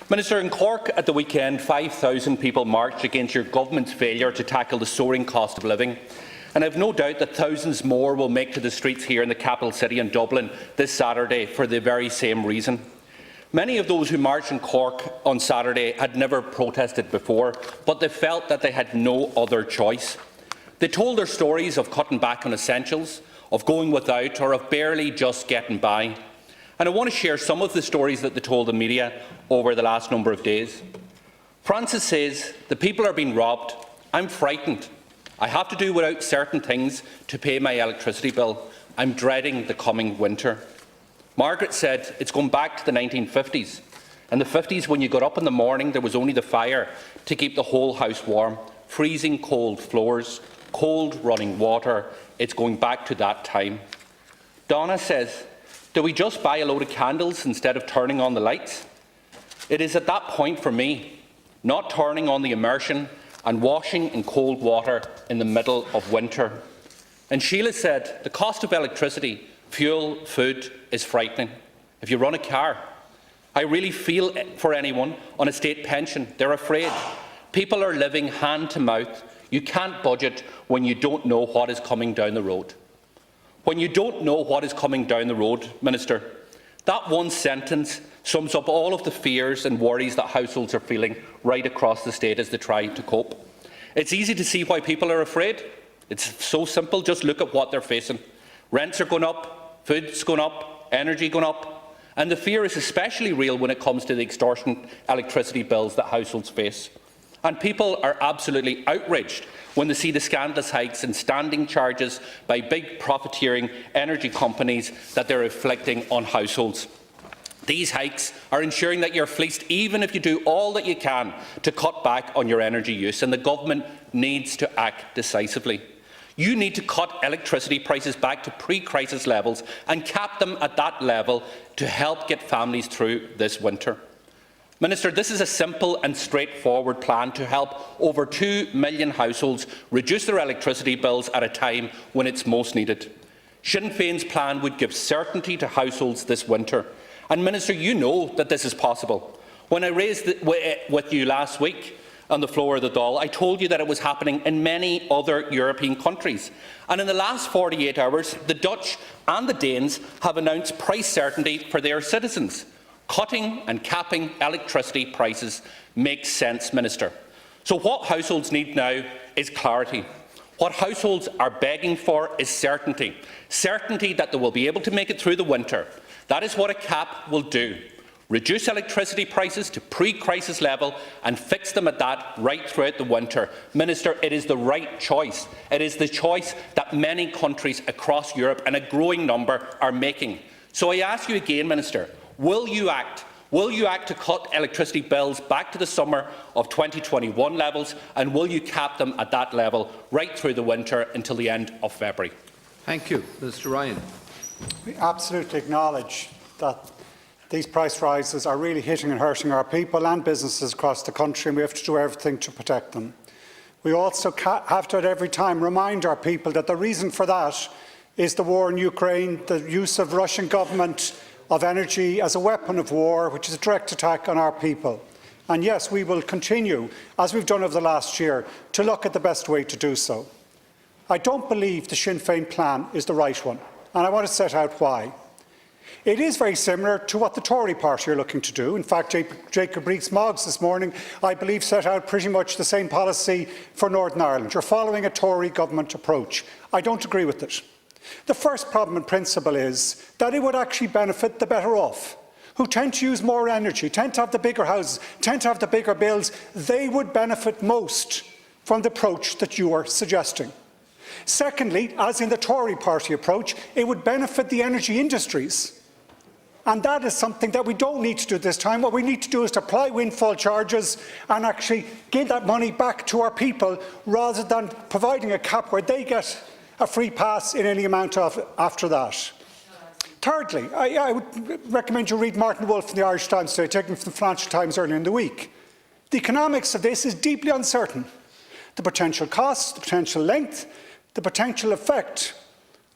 Minister, in Cork at the weekend, 5,000 people marched against your government's failure to tackle the soaring cost of living. And I have no doubt that thousands more will make to the streets here in the capital city in Dublin this Saturday for the very same reason. Many of those who marched in Cork on Saturday had never protested before, but they felt that they had no other choice. They told their stories of cutting back on essentials, of going without, or of barely just getting by. And I want to share some of the stories that they told the media over the last number of days. Francis says, "The people are being robbed. I'm frightened. I have to do without certain things to pay my electricity bill. I'm dreading the coming winter." Margaret said, "It's going back to the 1950s. In the 50s, when you got up in the morning, there was only the fire to keep the whole house warm. Freezing cold floors, cold running water. It's going back to that time." Donna says, "Do we just buy a load of candles instead of turning on the lights? It is at that point for me, not turning on the immersion and washing in cold water in the middle of winter." And Sheila said, "The cost of electricity, fuel, food is frightening. If you run a car, I really feel for anyone on a state pension. They're afraid. People are living hand to mouth. You can't budget when you don't know what is coming down the road." When you don't know what is coming down the road, Minister, that one sentence sums up all of the fears and worries that households are feeling right across the state as they try to cope. It's easy to see why people are afraid. It's so simple. Just look at what they're facing. Rents are going up, food's going up, energy going up, and the fear is especially real when it comes to the extortionate electricity bills that households face. And people are absolutely outraged when they see the scandalous hikes and standing charges by big profiteering energy companies that they're inflicting on households. These hikes are ensuring that you're fleeced even if you do all that you can to cut back on your energy use, and the government needs to act decisively. You need to cut electricity prices back to pre-crisis levels and cap them at that level to help get families through this winter. Minister, this is a simple and straightforward plan to help over 2 million households reduce their electricity bills at a time when it's most needed. Sinn Féin's plan would give certainty to households this winter. And Minister, you know that this is possible. When I raised it with you last week on the floor of the Dáil, I told you that it was happening in many other European countries. And in the last 48 hours, the Dutch and the Danes have announced price certainty for their citizens. Cutting and capping electricity prices makes sense, Minister. So what households need now is clarity. What households are begging for is certainty. Certainty that they will be able to make it through the winter. That is what a cap will do. Reduce electricity prices to pre-crisis level and fix them at that right throughout the winter. Minister, it is the right choice. It is the choice that many countries across Europe and a growing number are making. So I ask you again, Minister, will you act? Will you act to cut electricity bills back to the summer of 2021 levels, and will you cap them at that level right through the winter until the end of February? Thank you. Mr. Ryan. We absolutely acknowledge that these price rises are really hitting and hurting our people and businesses across the country, and we have to do everything to protect them. We also have to at every time remind our people that the reason for that is the war in Ukraine, the use of Russian government of energy as a weapon of war, which is a direct attack on our people. And yes, we will continue, as we've done over the last year, to look at the best way to do so. I don't believe the Sinn Féin plan is the right one, and I want to set out why. It is very similar to what the Tory party are looking to do. In fact, Jacob Rees-Mogg this morning, I believe, set out pretty much the same policy for Northern Ireland. You're following a Tory government approach. I don't agree with it. The first problem in principle is that it would actually benefit the better off, who tend to use more energy, tend to have the bigger houses, tend to have the bigger bills. They would benefit most from the approach that you are suggesting. Secondly, as in the Tory party approach, it would benefit the energy industries. And that is something that we don't need to do this time. What we need to do is to apply windfall charges and actually give that money back to our people, rather than providing a cap where they get a free pass in any amount of after that. Thirdly, I would recommend you read Martin Wolf in the Irish Times today, taken from the Financial Times earlier in the week. The economics of this is deeply uncertain. The potential costs, the potential length, the potential effect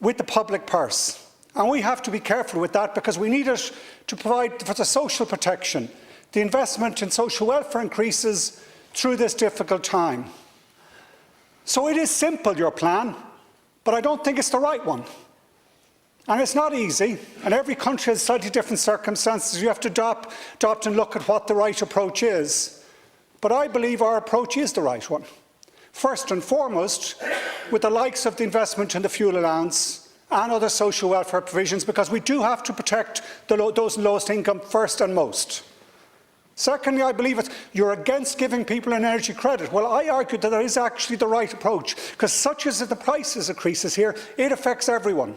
with the public purse. And we have to be careful with that, because we need it to provide for the social protection the investment in social welfare increases through this difficult time. So it is simple, your plan, but I don't think it's the right one. And it's not easy, and every country has slightly different circumstances. You have to adopt and look at what the right approach is. But I believe our approach is the right one. First and foremost, with the likes of the investment in the fuel allowance and other social welfare provisions, because we do have to protect those lowest income first and most. Secondly, I believe you're against giving people an energy credit. Well, I argue that is actually the right approach, because such as the prices increases here, it affects everyone.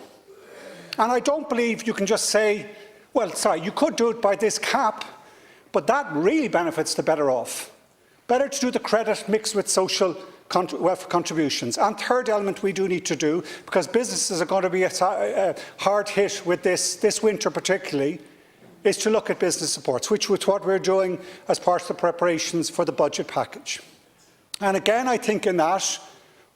And I don't believe you can just say, well, sorry, you could do it by this cap, but that really benefits the better off. Better to do the credit mixed with social welfare contributions. And third element we do need to do, because businesses are going to be hard hit with this winter particularly, is to look at business supports, which is what we're doing as part of the preparations for the budget package. And again, I think in that,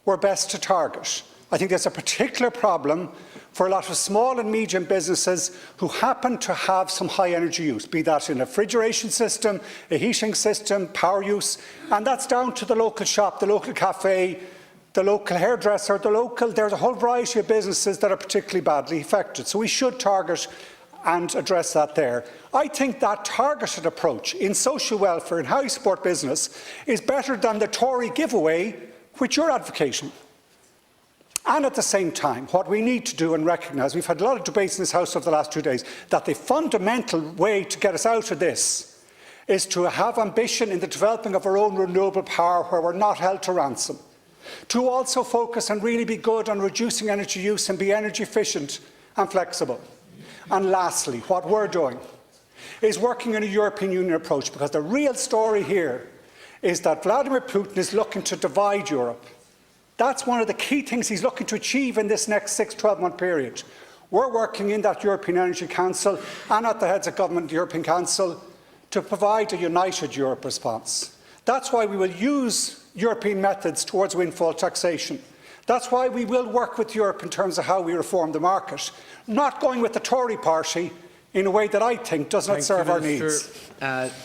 we're best to target. I think there's a particular problem for a lot of small and medium businesses who happen to have some high energy use, be that in a refrigeration system, a heating system, power use, and that's down to the local shop, the local cafe, the local hairdresser, there's a whole variety of businesses that are particularly badly affected. So we should target and address that there. I think that targeted approach in social welfare and how you support business is better than the Tory giveaway which you're advocating. And at the same time, what we need to do and recognise, we've had a lot of debates in this House over the last 2 days, that the fundamental way to get us out of this is to have ambition in the developing of our own renewable power where we're not held to ransom. To also focus and really be good on reducing energy use and be energy efficient and flexible. And lastly, what we're doing is working in a European Union approach, because the real story here is that Vladimir Putin is looking to divide Europe. That's one of the key things he's looking to achieve in this next 6-12-month period. We're working in that European Energy Council and at the heads of government of the European Council to provide a united Europe response. That's why we will use European methods towards windfall taxation. That's why we will work with Europe in terms of how we reform the market, not going with the Tory party in a way that I think does not serve our needs.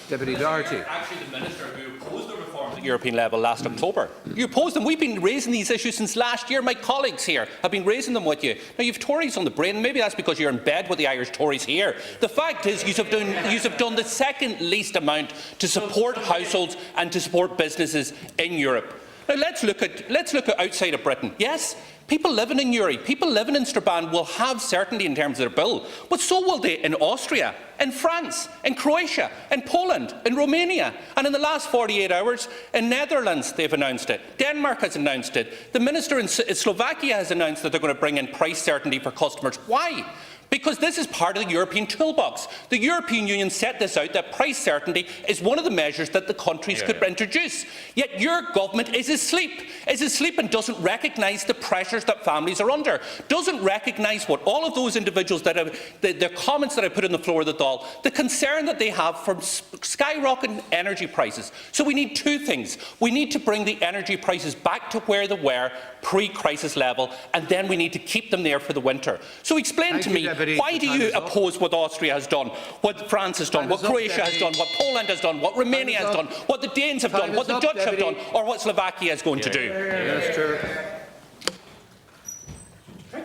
Deputy Doherty. Actually, the Minister who opposed the reform at the European level last October. You opposed them. We've been raising these issues since last year. My colleagues here have been raising them with you. Now, you have Tories on the brain. Maybe that's because you're in bed with the Irish Tories here. The fact is, you have done the second least amount to support households and to support businesses in Europe. Now, let's look at outside of Britain. Yes, people living in Uri, people living in Strabane will have certainty in terms of their bill, but so will they in Austria, in France, in Croatia, in Poland, in Romania, and in the last 48 hours, in Netherlands they've announced it. Denmark has announced it. The Minister in Slovakia has announced that they're going to bring in price certainty for customers. Why? Because this is part of the European toolbox. The European Union set this out, that price certainty is one of the measures that the countries could introduce. Yet your government is asleep and doesn't recognise the pressures that families are under, doesn't recognise what all of those individuals that have, the comments that I put on the floor of the Dáil, the concern that they have from skyrocketing energy prices. So we need two things. We need to bring the energy prices back to where they were pre-crisis level, and then we need to keep them there for the winter. So explain to me, why do you oppose what Austria has done, what France has done, what Croatia has done, what Poland has done, what Romania has done, what the Danes have done, what the Dutch have done, or what Slovakia is going to do?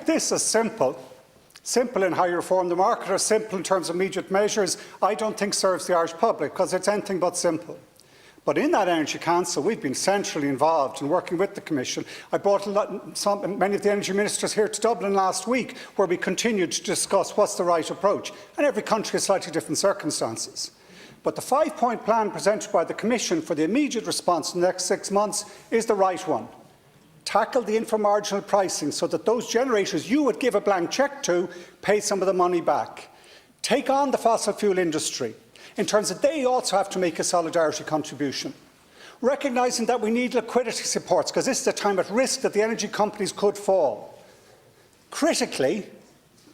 This is simple. Simple in how you reform the market, or simple in terms of immediate measures, I don't think serves the Irish public, because it's anything but simple. But in that Energy Council, we've been centrally involved in working with the Commission. I brought many of the energy ministers here to Dublin last week, where we continued to discuss what's the right approach. And every country has slightly different circumstances. But the 5-point plan presented by the Commission for the immediate response in the next 6 months is the right one. Tackle the inframarginal pricing so that those generators you would give a blank cheque to pay some of the money back. Take on the fossil fuel industry, in terms that they also have to make a solidarity contribution. Recognising that we need liquidity supports, because this is a time at risk that the energy companies could fall. Critically,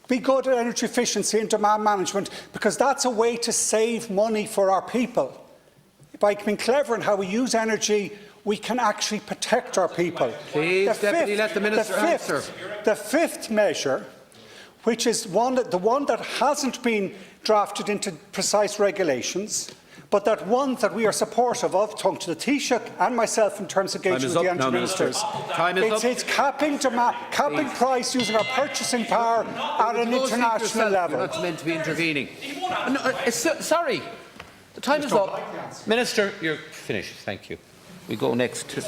be good at energy efficiency and demand management, because that's a way to save money for our people. By being clever in how we use energy, we can actually protect our people. Please, Deputy, let the Minister answer. The fifth measure, which is the one that hasn't been drafted into precise regulations, but that one that we are supportive of, talking to the Taoiseach and myself in terms of engagement with the anti-ministers. It's capping price using our purchasing power at an international level. You're not meant to be intervening. No, sorry, the time is up. Minister, you're finished. Thank you. We go next to